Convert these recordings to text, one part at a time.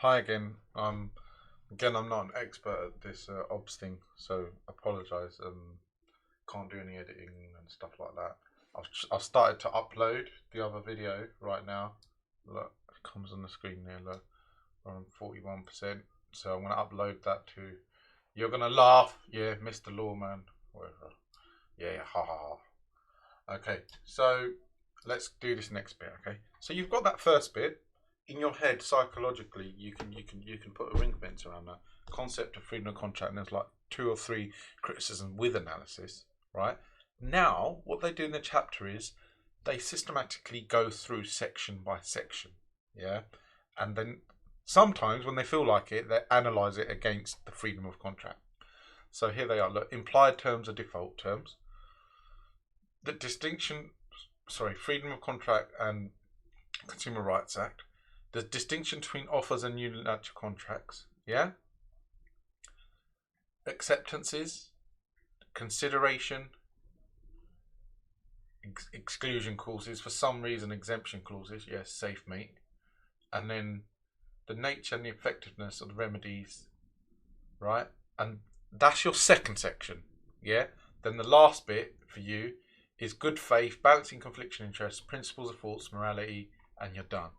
Hi again. Again, I'm not an expert at this obs thing, so apologise. Can't do any editing and stuff like that. I've started to upload the other video right now. Look, it comes on the screen there. Look, we're on 41%. So I'm gonna upload that to. You're gonna laugh, yeah, Mr. Lawman. Whatever. Yeah, ha ha ha. Okay, so let's do this next bit. Okay, so you've got that first bit in your head psychologically. You can put a ring fence around that concept of freedom of contract, and there's like two or three criticisms with analysis, right? Now what they do in the chapter is they systematically go through section by section, yeah, and then sometimes when they feel like it, they analyze it against the freedom of contract. So here they are. Look, implied terms are default terms. The distinction, sorry, freedom of contract and Consumer Rights Act. The distinction between offers and unilateral contracts, yeah? Acceptances, consideration, exclusion clauses, for some reason exemption clauses, yes, safe mate. And then the nature and the effectiveness of the remedies, right? And that's your second section, yeah? Then the last bit for you is good faith, balancing confliction interests, principles of faults, morality, and you're done.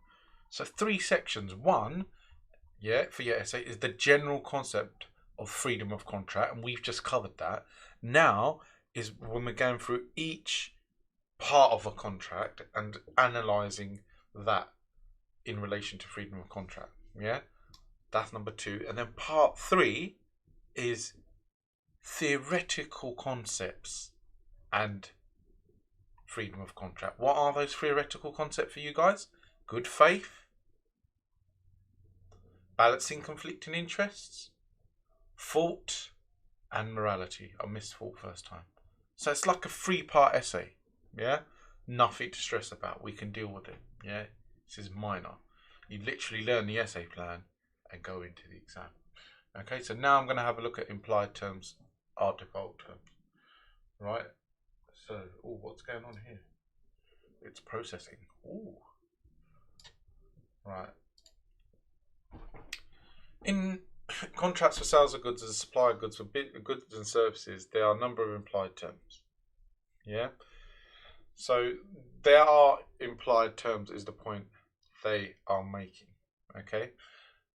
So three sections. One, yeah, for your essay is the general concept of freedom of contract, and we've just covered that. Now is when we're going through each part of a contract and analysing that in relation to freedom of contract. Yeah, that's number two. And then part three is theoretical concepts and freedom of contract. What are those theoretical concepts for you guys? Good faith, balancing conflicting interests, fault, and morality. I missed fault first time. So it's like a 3-part essay. Yeah? Nothing to stress about. We can deal with it. Yeah? This is minor. You literally learn the essay plan and go into the exam. Okay, so now I'm going to have a look at implied terms are default terms. Right? So, what's going on here? It's processing. Ooh. Right. In contracts for sales of goods and supply of goods for goods and services, there are a number of implied terms. Yeah. So there are implied terms is the point they are making. Okay.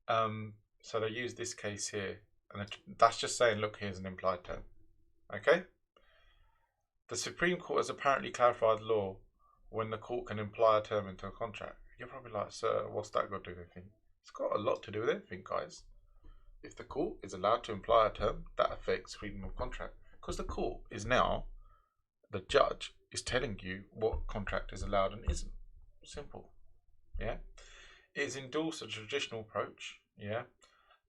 So they use this case here, and that's just saying, look, here's an implied term. Okay. The Supreme Court has apparently clarified law when the court can imply a term into a contract. You're probably like, sir, what's that got to do with anything? It's got a lot to do with everything, guys. If the court is allowed to imply a term, that affects freedom of contract. Because the court is now, the judge is telling you what contract is allowed and isn't. Simple. Yeah. It is endorsed a traditional approach. Yeah.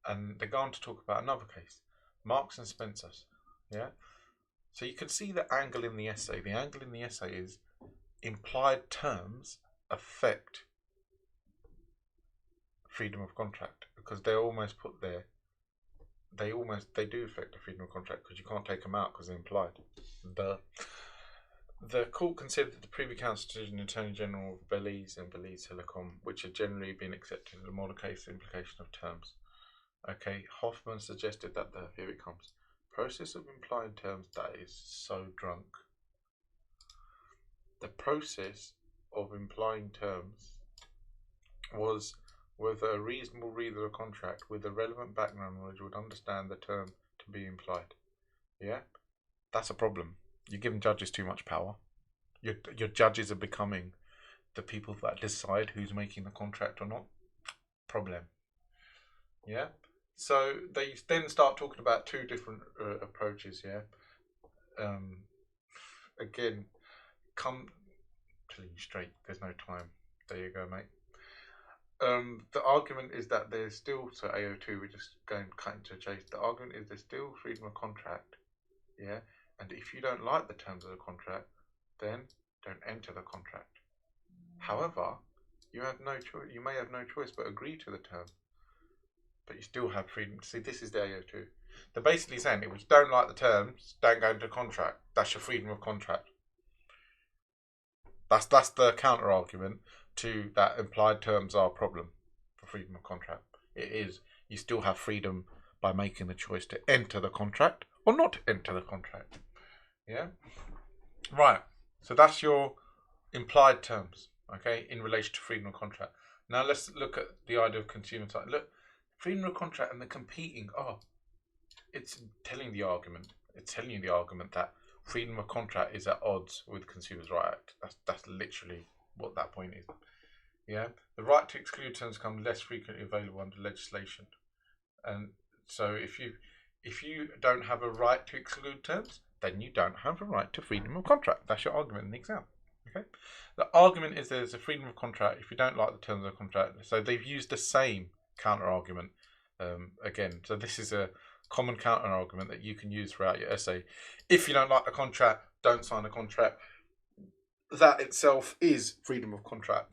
And they go on to talk about another case, Marks and Spencer's. Yeah. So you can see the angle in the essay. The angle in the essay is implied terms affect freedom of contract because they're almost put there. They do affect the freedom of contract because you can't take them out because they're implied. The court considered the Privy Council decision, Attorney General of Belize and Belize Telecom, which had generally been accepted in the model case implication of terms. Okay, Hoffman suggested that here it comes. Process of implying terms, that is so drunk. The process of implying terms was whether a reasonable reader of a contract with a relevant background knowledge would understand the term to be implied. Yeah? That's a problem. You're giving judges too much power. Your judges are becoming the people that decide who's making the contract or not. Problem. Yeah? So they then start talking about two different approaches, yeah? Again, come clean straight. There's no time. There you go, mate. The argument is that there's still, so AO2, we're just going cutting to the chase. The argument is there's still freedom of contract, yeah? And if you don't like the terms of the contract, then don't enter the contract. However, you have no choice. You may have no choice but agree to the term, but you still have freedom. See, this is the AO2. They're basically saying if you don't like the terms, don't go into the contract. That's your freedom of contract. That's the counter argument to that implied terms are a problem for freedom of contract. it is. You still have freedom by making the choice to enter the contract or not enter the contract. Yeah? Right. So that's your implied terms, okay, in relation to freedom of contract. Now let's look at the idea of consumer type. Look, freedom of contract and the competing. It's telling the argument. It's telling you the argument that freedom of contract is at odds with Consumers' Right Act. That's literally what that point is. Yeah, the right to exclude terms become less frequently available under legislation, and so if you don't have a right to exclude terms, then you don't have a right to freedom of contract. That's your argument in the exam. Okay, the argument is there's a freedom of contract if you don't like the terms of the contract. So they've used the same counter argument again. So this is a common counter argument that you can use throughout your essay. If you don't like the contract, don't sign the contract. That itself is freedom of contract.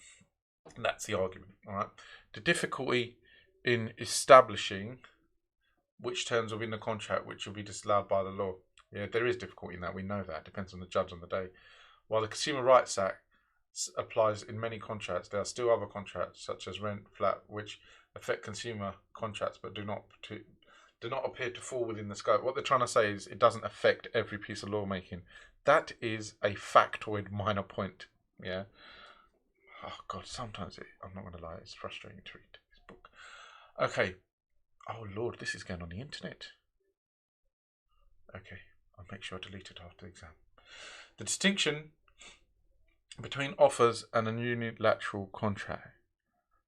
And that's the argument. All right. The difficulty in establishing which terms within the contract which will be disallowed by the law. Yeah, there is difficulty in that. We know that. It depends on the judge on the day. While the Consumer Rights Act applies in many contracts, there are still other contracts such as rent, flat, which affect consumer contracts but do not appear to fall within the scope. What they're trying to say is it doesn't affect every piece of lawmaking. That is a factoid minor point. Yeah. Oh God, sometimes I'm not going to lie, it's frustrating to read this book. Okay. Oh Lord, this is going on the internet. Okay, I'll make sure I delete it after the exam. The distinction between offers and a unilateral contract.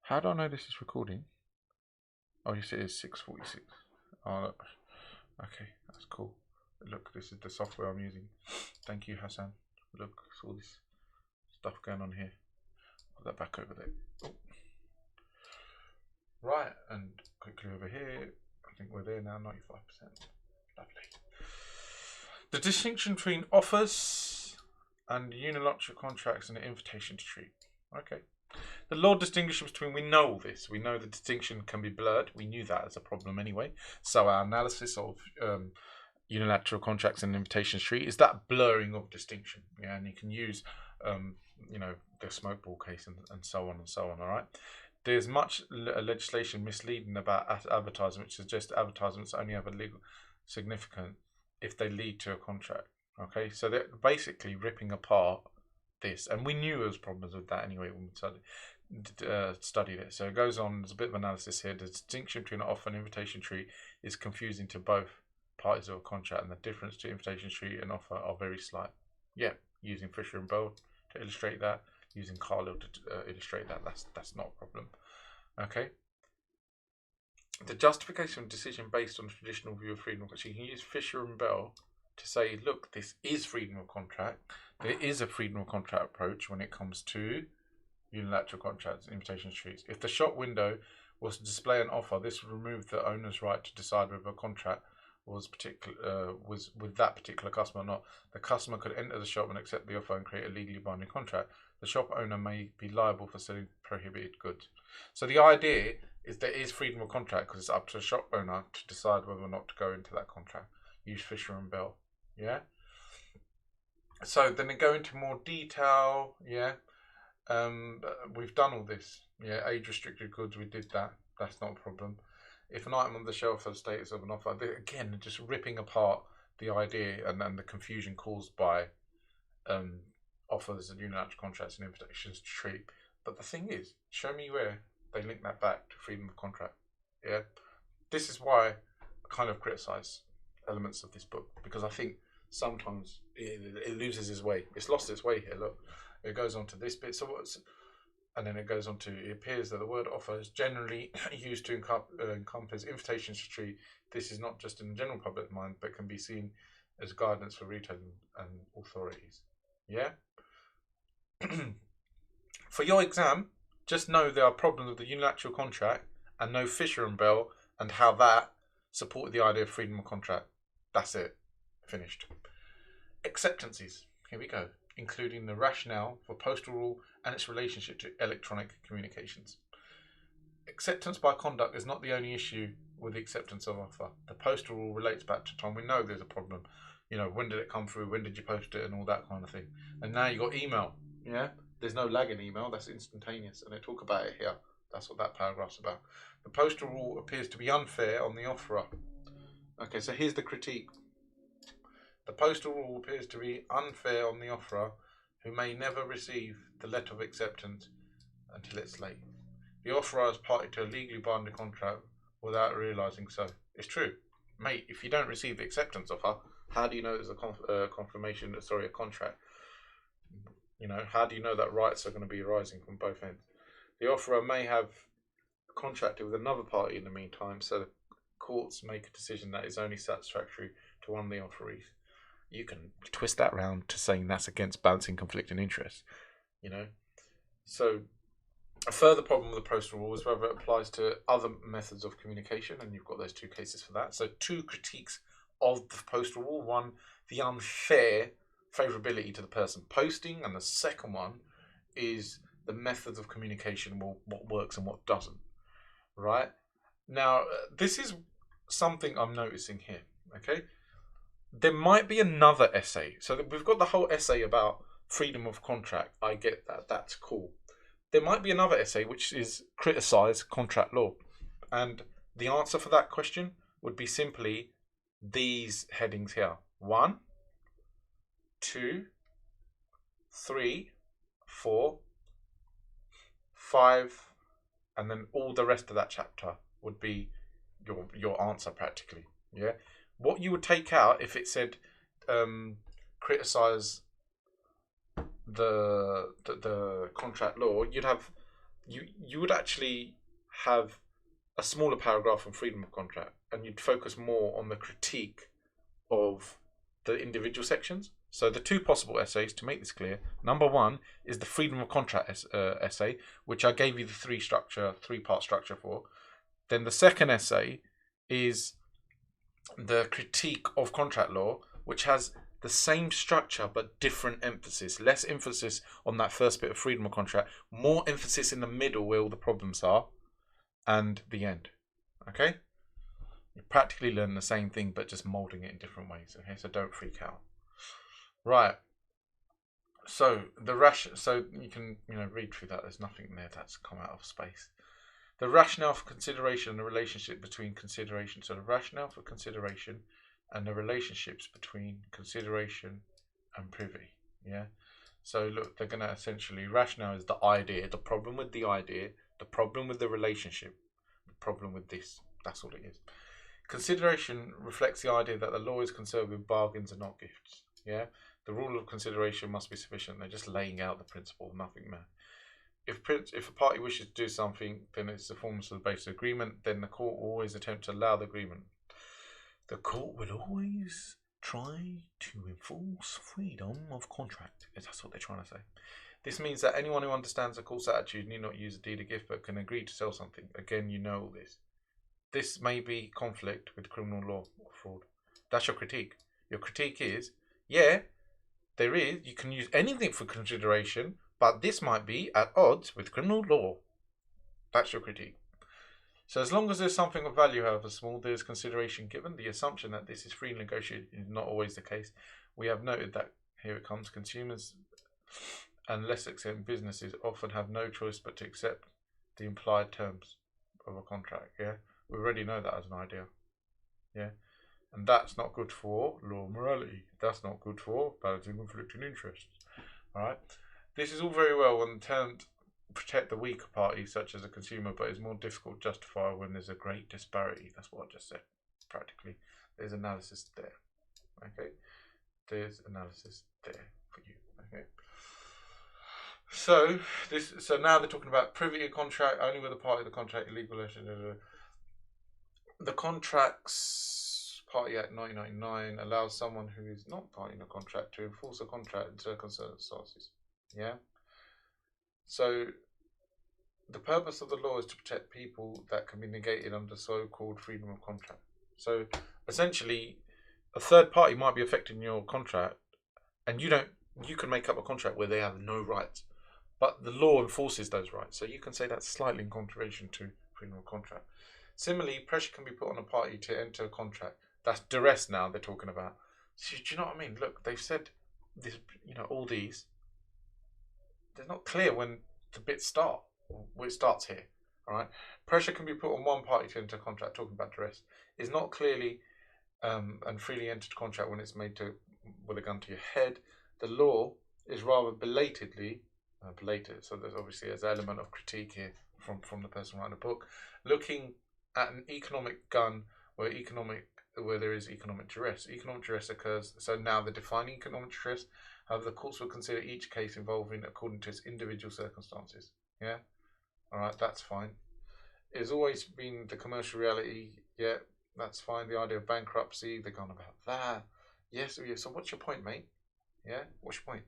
How do I know this is recording? Oh, yes, it is 6:46. Oh, look. Okay, that's cool. Look, this is the software I'm using. Thank you, Hassan. Look, it's all this stuff going on here. Put that back over there. Oh. Right, and quickly over here. I think we're there now, 95%. Lovely. The distinction between offers and unilateral contracts and an invitation to treat. Okay. The law distinguishes between, we know all this. We know the distinction can be blurred. We knew that as a problem anyway. So our analysis of unilateral contracts and invitation to treat is that blurring of distinction. Yeah, and you can use, the smoke ball case and so on and so on. All right. There's much legislation misleading about advertising, which suggests advertisements only have a legal significance if they lead to a contract. Okay, so they're basically ripping apart this, and we knew there was problems with that anyway when we studied it. So it goes on. There's a bit of analysis here. The distinction between offer and invitation treat is confusing to both parties of a contract, and the difference to invitation treat and offer are very slight. Yeah, using Fisher and Bell to illustrate that. Using Carlisle to illustrate that, that's not a problem. Okay. The justification of decision based on the traditional view of freedom of contract. So you can use Fisher and Bell to say, look, this is freedom of contract. There is a freedom of contract approach when it comes to unilateral contracts and invitation treats. If the shop window was to display an offer, this would remove the owner's right to decide whether a contract was with that particular customer or not. The customer could enter the shop and accept the offer and create a legally binding contract. The shop owner may be liable for selling prohibited goods. So the idea is there is freedom of contract because it's up to the shop owner to decide whether or not to go into that contract. Use Fisher and Bell. Yeah. So then they go into more detail. Yeah. We've done all this. Yeah. Age restricted goods. We did that. That's not a problem. If an item on the shelf has status of an offer, again, just ripping apart the idea and the confusion caused by offers and unilateral contracts and invitations to treat. But the thing is, show me where they link that back to freedom of contract. Yeah, this is why I kind of criticise elements of this book, because I think sometimes it loses its way. It's lost its way here. Look, it goes on to this bit. And then it goes on to, it appears that the word offer is generally used to encompass invitations to treat. This is not just in the general public mind, but can be seen as guidance for retailing and authorities. Yeah? For your exam, just know there are problems with the unilateral contract and know Fisher and Bell and how that supported the idea of freedom of contract. That's it. Finished. Acceptances. Here we go. Including the rationale for postal rule and its relationship to electronic communications. Acceptance by conduct is not the only issue with the acceptance of offer. The postal rule relates back to time. We know there's a problem. When did it come through? When did you post it? And all that kind of thing. And now you got email. Yeah, there's no lag in email. That's instantaneous, and they talk about it here. That's what that paragraph's about. The postal rule appears to be unfair on the offerer. Okay, so here's the critique. The postal rule appears to be unfair on the offerer, who may never receive the letter of acceptance until it's late. The offerer is party to a legally binding contract without realising so. It's true. Mate, if you don't receive the acceptance offer, how do you know there's a contract? You know, how do you know that rights are going to be arising from both ends? The offerer may have contracted with another party in the meantime, so the courts make a decision that is only satisfactory to one of the offerees. You can twist that round to saying that's against balancing conflicting interests, you know. So a further problem with the postal rule is whether it applies to other methods of communication, and you've got those two cases for that. So two critiques of the postal rule. One, the unfair favourability to the person posting, and the second one is the methods of communication, what works and what doesn't. Right? Now, this is something I'm noticing here, okay? There might be another essay. So we've got the whole essay about freedom of contract. I get that. That's cool. There might be another essay which is criticise contract law. And the answer for that question would be simply these headings here. 1, 2, 3, 4, 5, and then all the rest of that chapter would be your answer practically. Yeah. What you would take out if it said criticise the contract law, you would actually have a smaller paragraph on freedom of contract, and you'd focus more on the critique of the individual sections. So the two possible essays, to make this clear, number 1 is the freedom of contract essay, which I gave you the three-part structure for. Then the second essay is the critique of contract law, which has the same structure but different emphasis. Less emphasis on that first bit of freedom of contract, more emphasis in the middle where all the problems are, and the end. Okay? You practically learn the same thing but just moulding it in different ways. Okay, so don't freak out. Right. So so you can read through that. There's nothing there that's come out of space. The rationale for consideration and the relationship between consideration. So the rationale for consideration and the relationships between consideration and privy. Yeah. So look, they're going to essentially, rationale is the idea, the problem with the idea, the problem with the relationship, the problem with this. That's all it is. Consideration reflects the idea that the law is concerned with bargains and not gifts. Yeah. The rule of consideration must be sufficient. They're just laying out the principle, nothing more. If a party wishes to do something, then it's the performance of the basic agreement. Then the court will always attempt to allow the agreement. The court will always try to enforce freedom of contract. That's what they're trying to say. This means that anyone who understands the court's attitude need not use a deed of gift, but can agree to sell something. Again, you know all this. This may be conflict with criminal law or fraud. That's your critique. Your critique is, yeah, there is. You can use anything for consideration, but this might be at odds with criminal law. That's your critique. So as long as there's something of value, however small, there's consideration given. The assumption that this is free negotiation is not always the case. We have noted that, here it comes, consumers and less extent businesses often have no choice but to accept the implied terms of a contract. Yeah, we already know that as an idea. Yeah, and that's not good for law and morality. That's not good for balancing conflicting interests. All right, this is all very well when the terms protect the weaker party, such as a consumer, but it's more difficult to justify when there's a great disparity. That's what I just said. Practically, there's analysis there. Okay, there's analysis there for you. Okay. So now they're talking about privity of contract only with a party of the contract illegal. The Contracts Party Act 1999 allows someone who is not party in a contract to enforce a contract in circumstances. Yeah. So the purpose of the law is to protect people that can be negated under so-called freedom of contract. So essentially, a third party might be affecting your contract, and you can make up a contract where they have no rights, but the law enforces those rights. So you can say that's slightly in contravention to freedom of contract. Similarly, pressure can be put on a party to enter a contract. That's duress now they're talking about. So, do you know what I mean? Look, they've said this, all these. They're not clear when the bits start. Well, it starts here. All right. Pressure can be put on one party to enter a contract. Talking about duress is not clearly and freely entered contract when it's made to with a gun to your head. The law is rather belatedly belated. So there's obviously an element of critique here from the person writing the book, looking at an economic gun where there is economic duress. Economic duress occurs. So now they're defining economic duress. However, the courts will consider each case involving according to its individual circumstances. Yeah. All right, that's fine. It's always been the commercial reality. Yeah, that's fine. The idea of bankruptcy, they're gone about that. Yes, yeah. So what's your point, mate? Yeah, what's your point?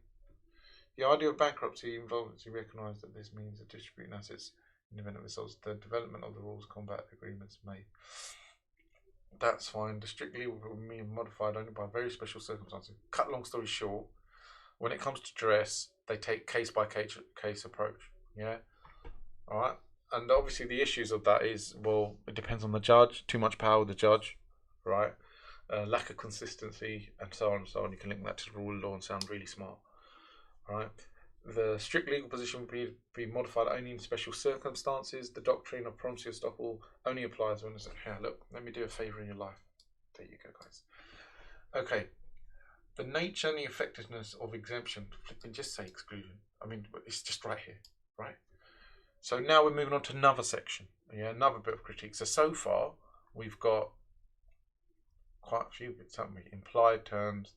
The idea of bankruptcy involves you recognise that this means that distributing assets in the event of results, the development of the rules combat agreements made. That's fine. The strict legal will be modified only by very special circumstances. Cut long story short, when it comes to duress, they take case by case approach. Yeah. All right. And obviously the issues of that is, well, it depends on the judge. Too much power with the judge, right? Lack of consistency, and so on and so on. You can link that to the rule of law and sound really smart, right? The strict legal position will be modified only in special circumstances. The doctrine of promissory estoppel only applies when it's like, yeah, look, let me do a favour in your life. There you go, guys. Okay. The nature and the effectiveness of exemption. Flipping just say exclusion. I mean, it's just right here, right? So now we're moving on to another section. Yeah, another bit of critique. So far, we've got quite a few bits, haven't we? Implied terms.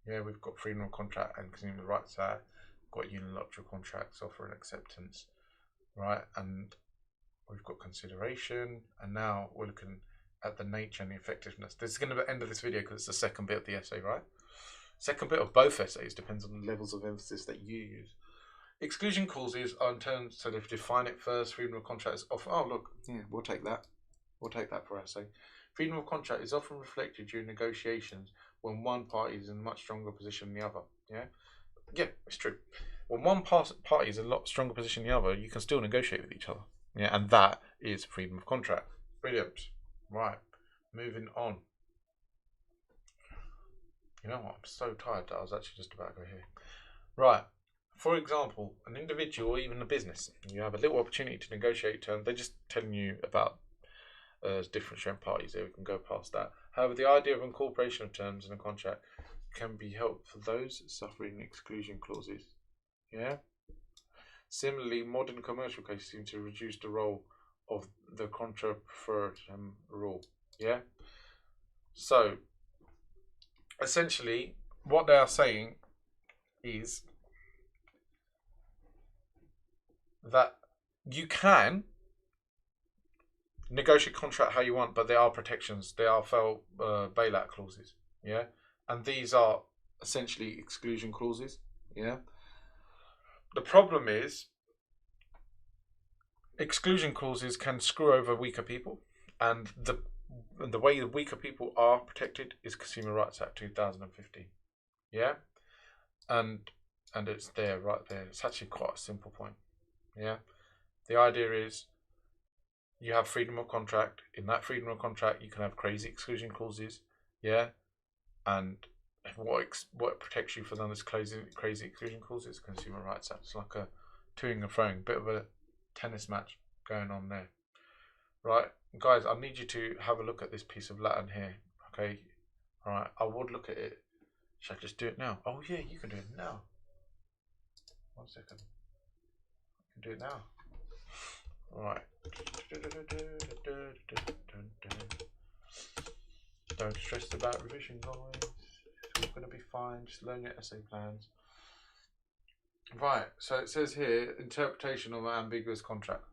Yeah, we've got freedom of contract and consumer rights act. Got unilateral contracts, offer and acceptance, right? And we've got consideration, and now we're looking at the nature and the effectiveness. This is going to be the end of this video because it's the second bit of the essay, right? Second bit of both essays, depends on the levels of emphasis that you use. Exclusion clauses are in turn, so they define it first. Freedom of contract is often, oh look, yeah, we'll take that. We'll take that for essay. Freedom of contract is often reflected during negotiations when one party is in a much stronger position than the other. Yeah. Yeah, it's true. When one party is in a lot stronger position than the other, you can still negotiate with each other. Yeah, and that is freedom of contract. Brilliant. Right, moving on. You know what? I'm so tired that I was actually just about to go here. Right. For example, an individual or even a business, you have a little opportunity to negotiate terms. They're just telling you about different strength parties there. We can go past that. However, the idea of incorporation of terms in a contract can be helpful for those suffering exclusion clauses. Yeah. Similarly, modern commercial cases seem to reduce the role of the contra preferred rule. Yeah. So, essentially, what they are saying is that you can negotiate contract how you want, but there are protections. There are bailout clauses. Yeah. And these are essentially exclusion clauses. Yeah. The problem is exclusion clauses can screw over weaker people, and the way the weaker people are protected is Consumer Rights Act 2015. Yeah. And it's there, right there. It's actually quite a simple point. Yeah. The idea is you have freedom of contract. In that freedom of contract, you can have crazy exclusion clauses. Yeah. And what protects you from those crazy exclusion clauses? Consumer Rights Act. It's like a toing and froing, bit of a tennis match going on there. Right, guys, I need you to have a look at this piece of Latin here. Okay. All right, I would look at it. Should I just do it now? Oh yeah, you can do it now. 1 second. You can do it now. All right. Don't stress about revision, guys. It's all going to be fine. Just learn your essay plans. Right, so it says here, interpretation of an ambiguous contract.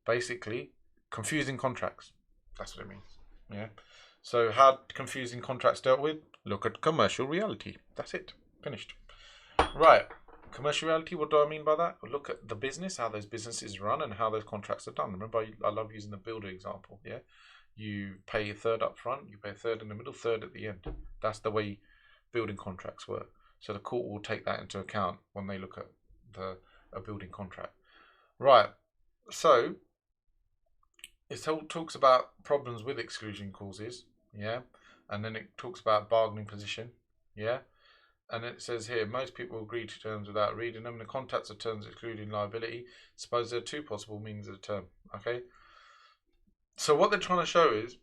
Basically, confusing contracts. That's what it means. Yeah. So how confusing contracts dealt with? Look at commercial reality. That's it. Finished. Right. Commercial reality, what do I mean by that? Look at the business, how those businesses run and how those contracts are done. Remember, I love using the builder example. Yeah. You pay a third up front, you pay a third in the middle, third at the end. That's the way building contracts work. So the court will take that into account when they look at a building contract. Right. So it talks about problems with exclusion clauses. Yeah. And then it talks about bargaining position. Yeah. And it says here, most people agree to terms without reading them. The contacts of terms excluding liability. Suppose there are two possible meanings of the term. Okay. So what they're trying to show is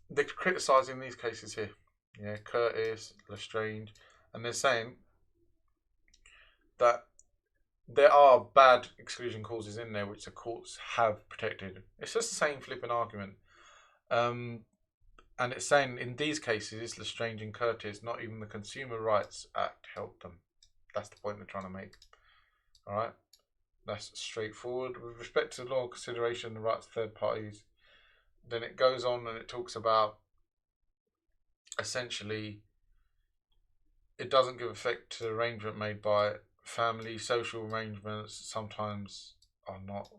they're criticising these cases here. Yeah, Curtis, Lestrange, and they're saying that there are bad exclusion clauses in there which the courts have protected. It's just the same flipping argument. And it's saying in these cases, Lestrange and Curtis, not even the Consumer Rights Act helped them. That's the point they're trying to make. All right, that's straightforward. With respect to the law consideration, the rights of third parties, then it goes on and it talks about essentially it doesn't give effect to the arrangement made by family. Social arrangements sometimes are not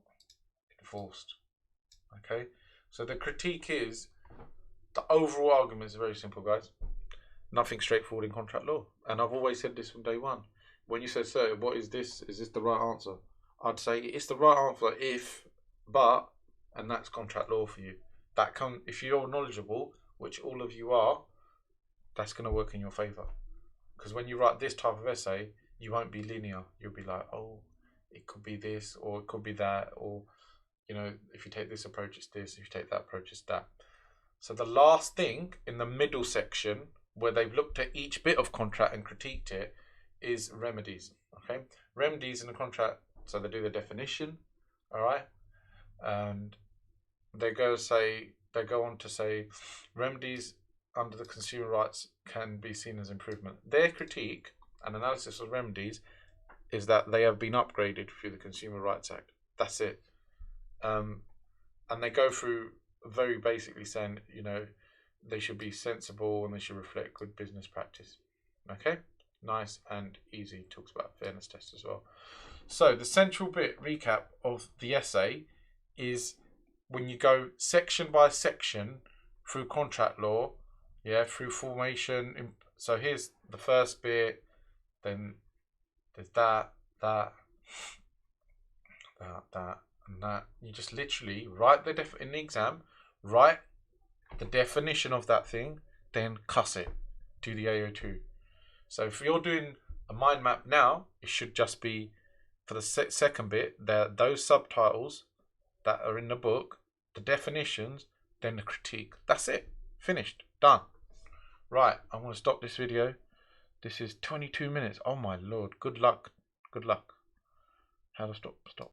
enforced. Okay, so the critique is, the overall argument is very simple, guys. Nothing straightforward in contract law. And I've always said this from day one. When you said, sir, what is this? Is this the right answer? I'd say it's the right answer if, but, and that's contract law for you. That can, if you're knowledgeable, which all of you are, that's going to work in your favour. Because when you write this type of essay, you won't be linear. You'll be like, oh, it could be this, or it could be that, or, you know, if you take this approach, it's this. If you take that approach, it's that. So the last thing in the middle section, where they've looked at each bit of contract and critiqued it, is remedies. Okay, remedies in the contract. So they do the definition, all right, and they go on to say remedies under the consumer rights can be seen as improvement. Their critique and analysis of remedies is that they have been upgraded through the Consumer Rights Act. That's it. And they go through very basically saying, you know, they should be sensible and they should reflect good business practice. Okay, nice and easy. Talks about fairness test as well. So the central bit recap of the essay is when you go section by section through contract law, yeah, through formation. So here's the first bit, then there's that, and that. You just literally write in the exam, write the definition of that thing, then cuss it, do the AO2. So if you're doing a mind map now, it should just be for the second bit, those subtitles that are in the book, the definitions, then the critique. That's it. Finished. Done. Right, I'm going to stop this video. This is 22 minutes. Oh my lord. Good luck. Good luck. How to stop.